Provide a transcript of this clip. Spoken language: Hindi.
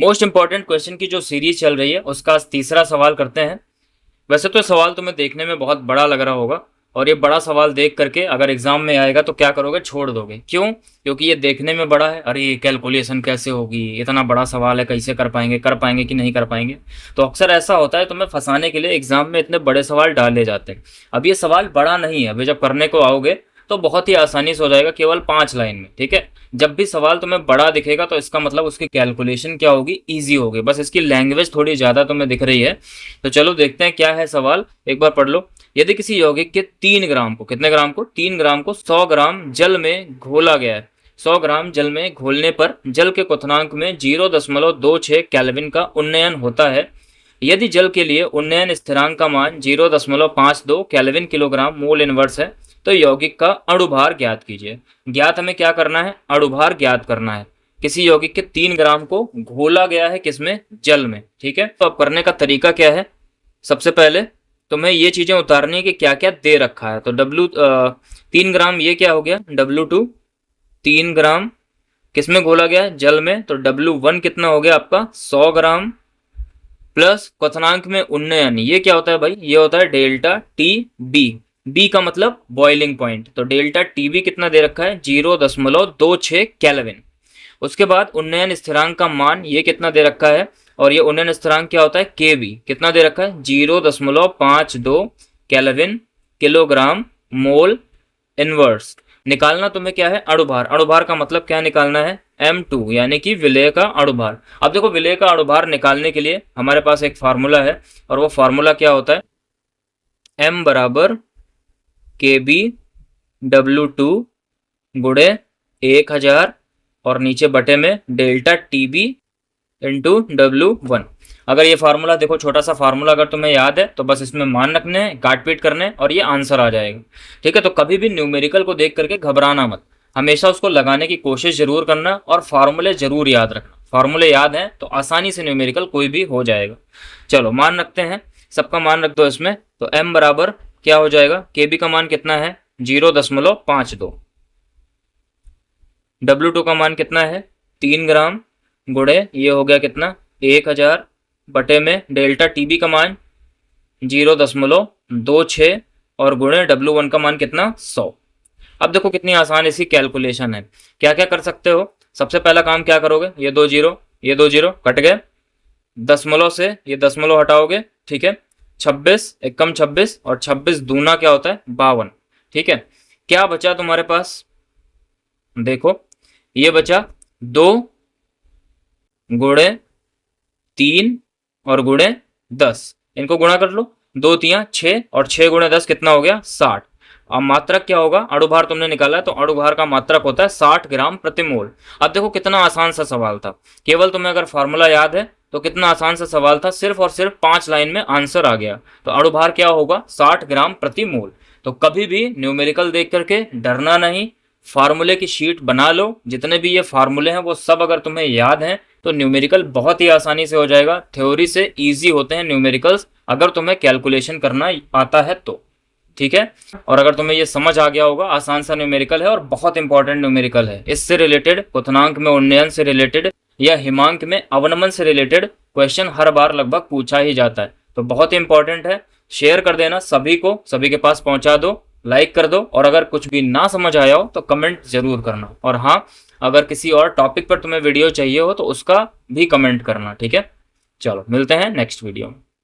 मोस्ट इंपॉर्टेंट क्वेश्चन की जो सीरीज चल रही है उसका आज तीसरा सवाल करते हैं। वैसे तो सवाल तुम्हें देखने में बहुत बड़ा लग रहा होगा और ये बड़ा सवाल देख करके अगर एग्जाम में आएगा तो क्या करोगे, छोड़ दोगे। क्यों? क्योंकि ये देखने में बड़ा है, अरे ये कैलकुलेशन कैसे होगी, इतना बड़ा सवाल है, कैसे कर पाएंगे कि नहीं कर पाएंगे। तो अक्सर ऐसा होता है, तुम्हें फंसाने के लिए एग्जाम में इतने बड़े सवाल डाले जाते हैं। अब ये सवाल बड़ा नहीं है, अभी जब करने को आओगे तो बहुत ही आसानी से हो जाएगा, केवल 5 लाइन में। ठीक है, जब भी सवाल तुम्हें बड़ा दिखेगा तो इसका मतलब उसकी कैलकुलेशन क्या होगी, ईजी होगी। बस इसकी लैंग्वेज थोड़ी ज़्यादा तुम्हें दिख रही है। तो चलो देखते हैं क्या है सवाल, एक बार पढ़ लो। यदि किसी यौगिक के 3 ग्राम को, कितने ग्राम को, 3 ग्राम को 100 ग्राम जल में घोला गया है। 100 ग्राम जल में घोलने पर जल के क्वथनांक में 0.26 केल्विन का उन्नयन होता है। यदि जल के लिए उन्नयन स्थिरांक का मान 0.52 केल्विन किलोग्राम मोल इनवर्स है तो यौगिक का अणुभार ज्ञात कीजिए। ज्ञात हमें क्या करना है, अणुभार ज्ञात करना है। किसी यौगिक के 3 ग्राम को घोला गया है, किसमें, जल में। ठीक है, तो अब करने का तरीका क्या है, सबसे पहले तुम्हें ये चीजें उतारनी है कि क्या क्या दे रखा है। तो 3 ग्राम ये क्या हो गया, W2 3 ग्राम किसमें घोला गया है, जल में। तो W1 कितना हो गया आपका 100 ग्राम प्लस क्वथनांक में उन्नयन, ये क्या होता है भाई, ये होता है डेल्टा टी बी। बी का मतलब बॉइलिंग पॉइंट, तो डेल्टा टी बी कितना दे रखा है 0.26 केल्विन। उसके बाद उन्नयन स्थिरांक का मान ये कितना दे रखा है, और ये उन्नयन स्थिरांक क्या होता है के बी, कितना दे रखा है 0.52 केल्विन किलोग्राम मोल इनवर्स। निकालना तुम्हें क्या है, अणुभार। अणुभार का मतलब क्या निकालना है, M2 यानी कि विलेय का अणुभार। अब देखो विलेय का अणुभार निकालने के लिए हमारे पास एक फार्मूला है, और वो फार्मूला क्या होता है, M बराबर KB/W2 गुणे 1000 और नीचे बटे में डेल्टा TB इंटू W1। अगर ये फार्मूला देखो, छोटा सा फार्मूला अगर तुम्हें याद है तो बस इसमें मान रखने हैं, काट पीट करने हैं और ये आंसर आ जाएगा। ठीक है, तो कभी भी न्यूमेरिकल को देख करके घबराना मत, हमेशा उसको लगाने की कोशिश जरूर करना और फार्मूले जरूर याद रखना। फार्मूले याद हैं तो आसानी से न्यूमेरिकल कोई भी हो जाएगा। चलो मान रखते हैं, सबका मान रख दो इसमें। तो M बराबर क्या हो जाएगा, KB का मान कितना है 0.52, W2 का मान कितना है 3 ग्राम गुणे ये हो गया कितना 1000 बटे में डेल्टा TB का मान 0.26 और गुणे W1 का मान कितना 100। अब देखो कितनी आसान इसकी कैलकुलेशन है। क्या क्या कर सकते हो, सबसे पहला काम क्या करोगे, ये 2 जीरो कट गए, दशमलव से ये दशमलव हटाओगे। ठीक है, 26 एक कम 26 और 26 दूना क्या होता है 52। ठीक है, क्या बचा तुम्हारे पास, देखो ये बचा 2 गुणे 3 और गुणे 10, इनको गुणा कर लो, 2 3 6 और 6 गुणे 10 कितना हो गया 60। अब मात्रक क्या होगा, अणुभार तुमने निकाला है तो अणुभार का मात्रक होता है 60 ग्राम प्रति मोल। अब देखो कितना आसान सा सवाल था, केवल तुम्हें अगर फॉर्मूला याद है तो कितना आसान सा सवाल था, सिर्फ और सिर्फ 5 लाइन में आंसर आ गया। तो अणुभार क्या होगा 60 ग्राम प्रति मोल। तो कभी भी न्यूमेरिकल देख करके डरना नहीं, फार्मूले की शीट बना लो, जितने भी ये फार्मूले हैं वो सब अगर तुम्हें याद हैं तो न्यूमेरिकल बहुत ही आसानी से हो जाएगा। थ्योरी से इजी होते हैं न्यूमेरिकल्स, अगर तुम्हें कैलकुलेशन करना आता है तो। ठीक है, और अगर तुम्हें ये समझ आ गया होगा, आसान सा न्यूमेरिकल है और बहुत इंपॉर्टेंट न्यूमेरिकल है। इससे रिलेटेड, क्वथनांक में उन्नयन से रिलेटेड या हिमांक में अवनमन से रिलेटेड क्वेश्चन हर बार लगभग पूछा ही जाता है, तो बहुत ही इंपॉर्टेंट है। शेयर कर देना सभी को, सभी के पास पहुंचा दो, लाइक कर दो, और अगर कुछ भी ना समझ आया हो तो कमेंट जरूर करना। और हाँ, अगर किसी और टॉपिक पर तुम्हें वीडियो चाहिए हो तो उसका भी कमेंट करना। ठीक है, चलो मिलते हैं नेक्स्ट वीडियो में।